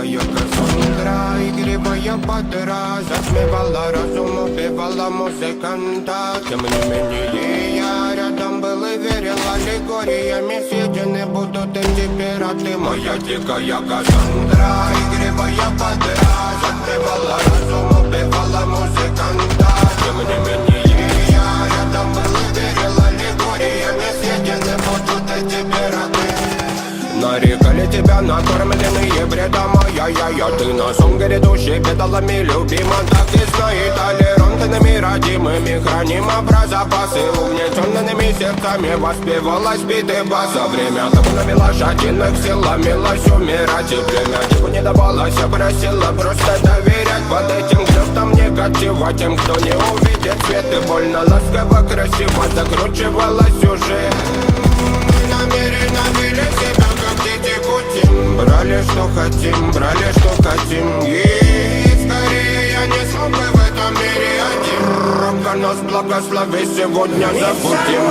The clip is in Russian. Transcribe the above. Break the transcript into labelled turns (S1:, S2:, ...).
S1: дикая Кассандра, игривая подра, затмевала разум, убивала музыканта. Тем не менее я рядом был и верил аллегориями съедены будут эти пираты. Моя дикая Кассандра, игривая подра, затмевала разум, убивала музыканта. Тем не менее я рядом был и верил аллегориями съедены будут эти пираты. Нарекали тебя накормленные бредом, ай-яй-яй. Ты на сон грядущий педалами любима. Так и знай, толерантными родимыми храним про запасы. Угнетенными сердцами воспевалась биты баса. Время табунами лошадиных силомилась умирать. И племя типу не давалось, просила просто доверять. Под этим гнездом негатива тем, кто не увидит свет. И больно ласково, красиво закручивалась уже. Намеренно вели себя как дети Путин. Брали что хотим и скорее я не смог бы в этом мире один. Робко нас благослови, сегодня забудем.